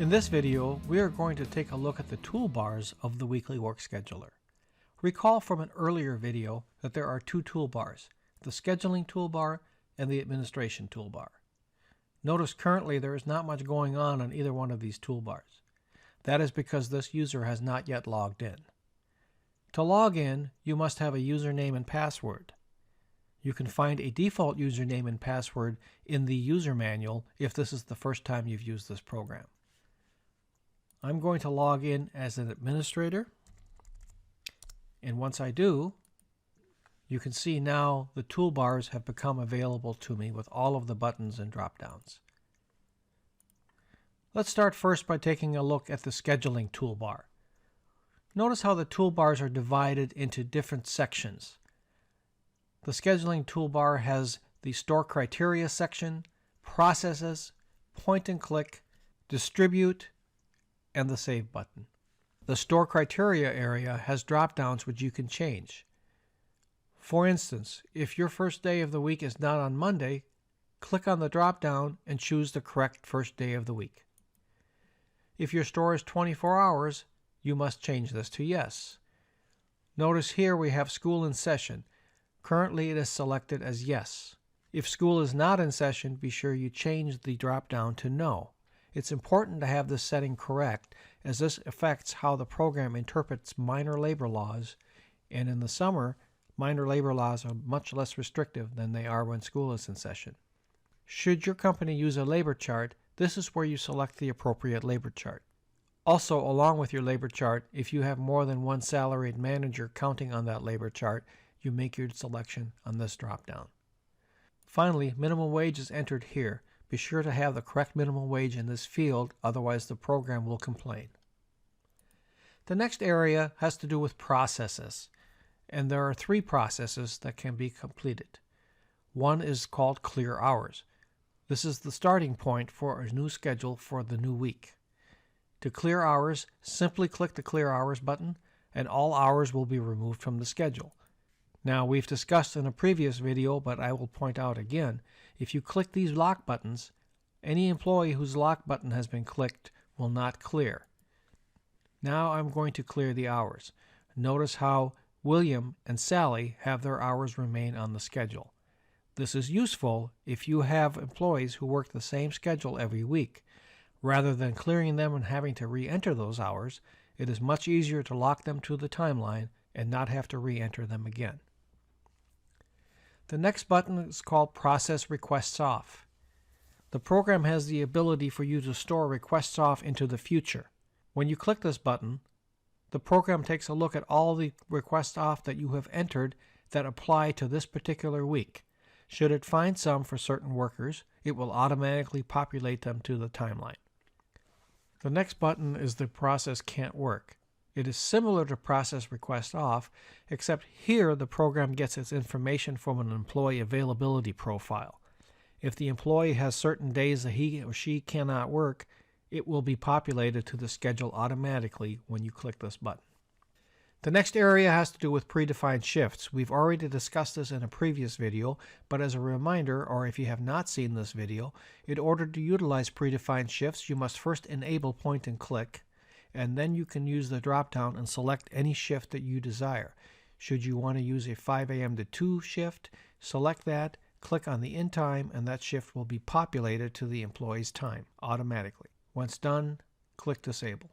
In this video, we are going to take a look at the toolbars of the weekly work scheduler. Recall from an earlier video that there are two toolbars, the scheduling toolbar and the administration toolbar. Notice currently there is not much going on either one of these toolbars. That is because this user has not yet logged in. To log in, you must have a username and password. You can find a default username and password in the user manual if this is the first time you've used this program. I'm going to log in as an administrator, and once I do, you can see now the toolbars have become available to me with all of the buttons and drop-downs. Let's start first by taking a look at the scheduling toolbar. Notice how the toolbars are divided into different sections. The scheduling toolbar has the Store Criteria section, Processes, Point and Click, Distribute, and the Save button. The Store Criteria area has drop-downs which you can change. For instance, if your first day of the week is not on Monday, click on the drop-down and choose the correct first day of the week. If your store is 24 hours, you must change this to yes. Notice here we have school in session. Currently it is selected as yes. If school is not in session, be sure you change the drop-down to no. It's important to have this setting correct, as this affects how the program interprets minor labor laws, and in the summer, minor labor laws are much less restrictive than they are when school is in session. Should your company use a labor chart, this is where you select the appropriate labor chart. Also, along with your labor chart, if you have more than one salaried manager counting on that labor chart, you make your selection on this drop-down. Finally, minimum wage is entered here. Be sure to have the correct minimum wage in this field, otherwise the program will complain. The next area has to do with processes, and there are three processes that can be completed. One is called Clear Hours. This is the starting point for a new schedule for the new week. To clear hours, simply click the Clear Hours button, and all hours will be removed from the schedule. Now, we've discussed in a previous video, but I will point out again, if you click these lock buttons, any employee whose lock button has been clicked will not clear. Now I'm going to clear the hours. Notice how William and Sally have their hours remain on the schedule. This is useful if you have employees who work the same schedule every week. Rather than clearing them and having to re-enter those hours, it is much easier to lock them to the timeline and not have to re-enter them again. The next button is called Process Requests Off. The program has the ability for you to store requests off into the future. When you click this button, the program takes a look at all the requests off that you have entered that apply to this particular week. Should it find some for certain workers, it will automatically populate them to the timeline. The next button is the Process Can't Work. It is similar to Process Request Off, except here the program gets its information from an employee availability profile. If the employee has certain days that he or she cannot work, it will be populated to the schedule automatically when you click this button. The next area has to do with predefined shifts. We've already discussed this in a previous video, but as a reminder, or if you have not seen this video, in order to utilize predefined shifts, you must first enable point and click, and then you can use the drop-down and select any shift that you desire. Should you want to use a 5 a.m. to 2 shift, select that, click on the end time, and that shift will be populated to the employee's time automatically. Once done, click Disable.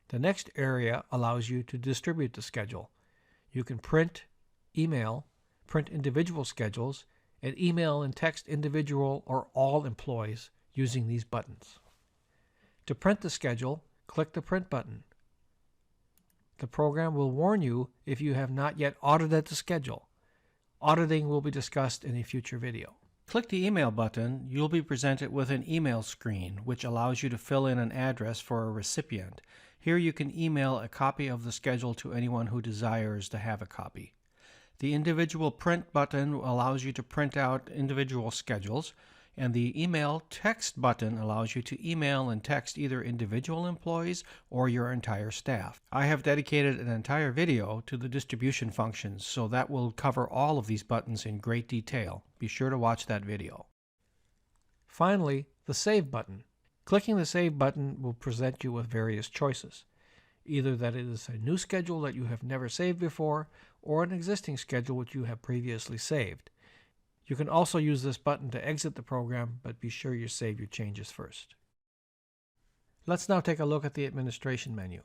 The next area allows you to distribute the schedule. You can print, email, print individual schedules, and email and text individual or all employees using these buttons. To print the schedule, click the Print button. The program will warn you if you have not yet audited the schedule. Auditing will be discussed in a future video. Click the Email button, you'll be presented with an email screen, which allows you to fill in an address for a recipient. Here you can email a copy of the schedule to anyone who desires to have a copy. The Individual Print button allows you to print out individual schedules, and the Email Text button allows you to email and text either individual employees or your entire staff. I have dedicated an entire video to the distribution functions, so that will cover all of these buttons in great detail. Be sure to watch that video. Finally, the Save button. Clicking the Save button will present you with various choices. Either that it is a new schedule that you have never saved before, or an existing schedule which you have previously saved. You can also use this button to exit the program, but be sure you save your changes first. Let's now take a look at the administration menu.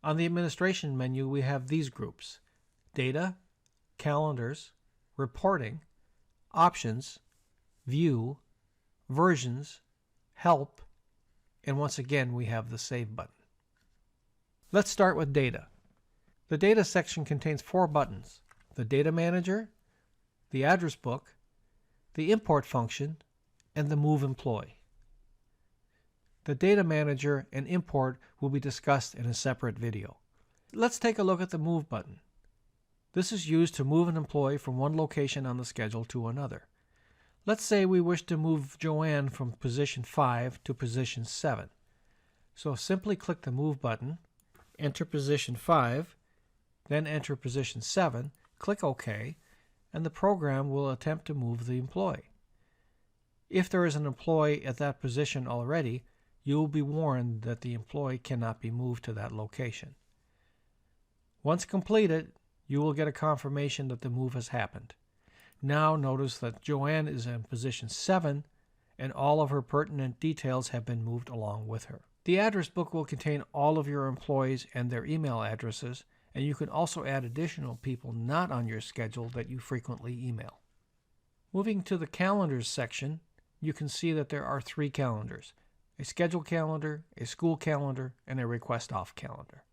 On the administration menu, we have these groups: Data, Calendars, Reporting, Options, View, Versions, Help, and once again we have the Save button. Let's start with Data. The Data section contains 4 buttons: the Data Manager, the Address Book, the Import function, and the Move Employee. The Data Manager and Import will be discussed in a separate video. Let's take a look at the Move button. This is used to move an employee from one location on the schedule to another. Let's say we wish to move Joanne from position 5 to position 7. So simply click the Move button, enter position 5, then enter position 7, click OK, and the program will attempt to move the employee. If there is an employee at that position already, you will be warned that the employee cannot be moved to that location. Once completed, you will get a confirmation that the move has happened. Now notice that Joanne is in position 7 and all of her pertinent details have been moved along with her. The address book will contain all of your employees and their email addresses, and you can also add additional people not on your schedule that you frequently email. Moving to the Calendars section, you can see that there are 3 calendars: a schedule calendar, a school calendar, and a request off calendar.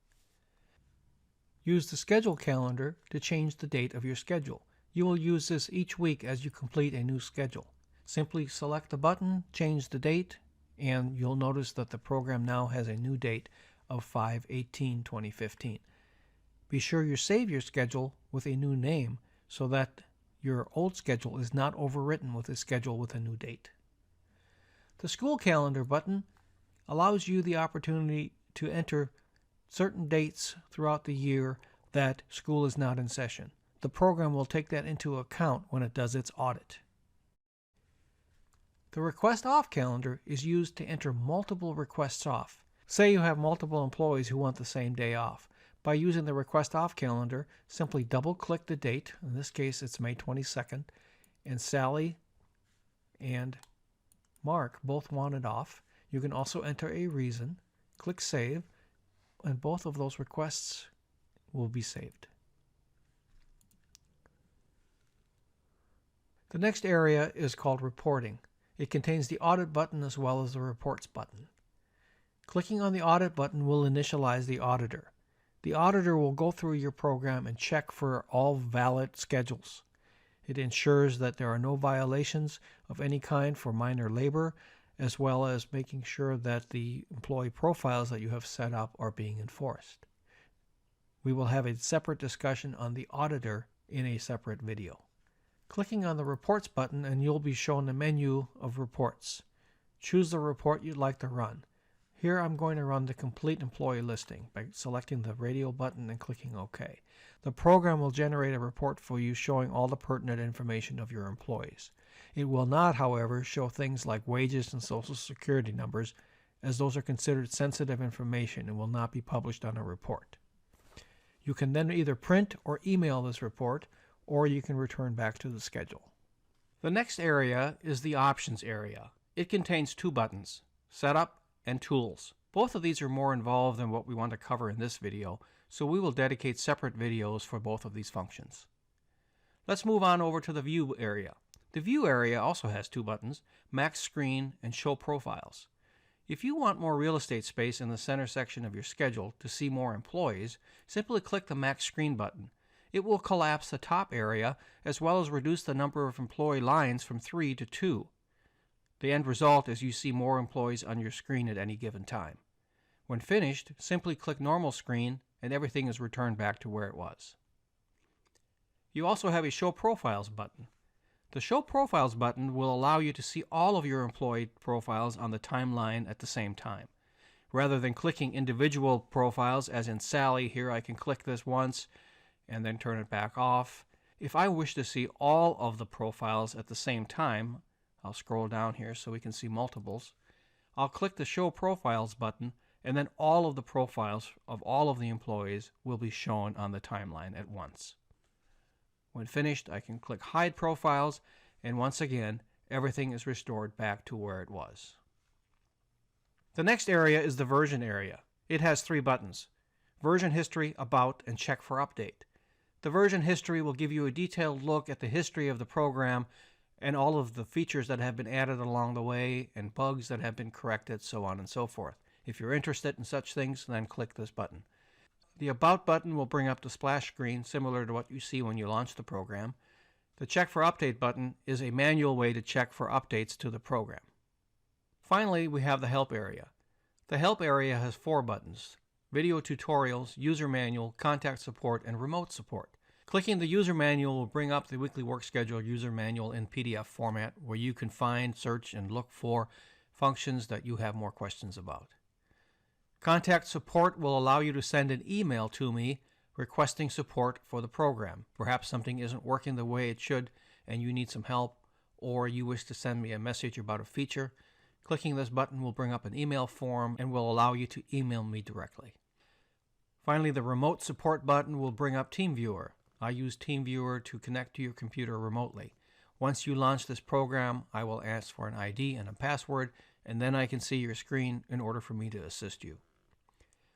Use the schedule calendar to change the date of your schedule. You will use this each week as you complete a new schedule. Simply select the button, change the date, and you'll notice that the program now has a new date of 5/18/2015. Be sure you save your schedule with a new name so that your old schedule is not overwritten with a schedule with a new date. The School Calendar button allows you the opportunity to enter certain dates throughout the year that school is not in session. The program will take that into account when it does its audit. The Request Off calendar is used to enter multiple requests off. Say you have multiple employees who want the same day off. By using the Request Off calendar, simply double-click the date. In this case, it's May 22nd, and Sally and Mark both want it off. You can also enter a reason, click Save, and both of those requests will be saved. The next area is called Reporting. It contains the Audit button as well as the Reports button. Clicking on the Audit button will initialize the auditor. The auditor will go through your program and check for all valid schedules. It ensures that there are no violations of any kind for minor labor, as well as making sure that the employee profiles that you have set up are being enforced. We will have a separate discussion on the auditor in a separate video. Clicking on the Reports button and you'll be shown a menu of reports. Choose the report you'd like to run. Here I'm going to run the complete employee listing by selecting the radio button and clicking OK. The program will generate a report for you showing all the pertinent information of your employees. It will not, however, show things like wages and social security numbers, as those are considered sensitive information and will not be published on a report. You can then either print or email this report, or you can return back to the schedule. The next area is the Options area. It contains 2 buttons: Setup and Tools. Both of these are more involved than what we want to cover in this video, so we will dedicate separate videos for both of these functions. Let's move on over to the View area. The View area also has 2 buttons: Max Screen and Show Profiles. If you want more real estate space in the center section of your schedule to see more employees, simply click the Max Screen button. It will collapse the top area as well as reduce the number of employee lines from 3 to 2. The end result is you see more employees on your screen at any given time. When finished, simply click Normal Screen and everything is returned back to where it was. You also have a Show Profiles button. The Show Profiles button will allow you to see all of your employee profiles on the timeline at the same time. Rather than clicking individual profiles, as in Sally, here I can click this once and then turn it back off. If I wish to see all of the profiles at the same time, I'll scroll down here so we can see multiples. I'll click the Show Profiles button, and then all of the profiles of all of the employees will be shown on the timeline at once. When finished, I can click Hide Profiles, and once again, everything is restored back to where it was. The next area is the Version area. It has 3 buttons: Version History, About, and Check for Update. The Version History will give you a detailed look at the history of the program and all of the features that have been added along the way and bugs that have been corrected, so on and so forth. If you're interested in such things, then click this button. The About button will bring up the splash screen similar to what you see when you launch the program. The Check for Update button is a manual way to check for updates to the program. Finally, we have the Help area. The Help area has 4 buttons: Video Tutorials, User Manual, Contact Support, and Remote Support. Clicking the User Manual will bring up the Weekly Work Schedule User Manual in PDF format, where you can find, search, and look for functions that you have more questions about. Contact Support will allow you to send an email to me requesting support for the program. Perhaps something isn't working the way it should and you need some help, or you wish to send me a message about a feature. Clicking this button will bring up an email form and will allow you to email me directly. Finally, the Remote Support button will bring up TeamViewer. I use TeamViewer to connect to your computer remotely. Once you launch this program, I will ask for an ID and a password, and then I can see your screen in order for me to assist you.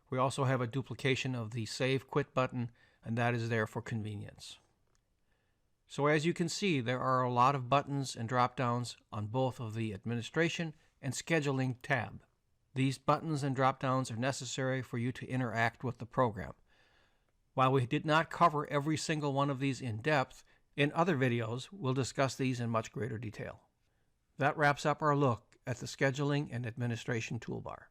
We also have a duplication of the Save Quit button, and that is there for convenience. So as you can see, there are a lot of buttons and drop-downs on both of the Administration and Scheduling tab. These buttons and drop-downs are necessary for you to interact with the program. While we did not cover every single one of these in depth, in other videos we'll discuss these in much greater detail. That wraps up our look at the Scheduling and Administration toolbar.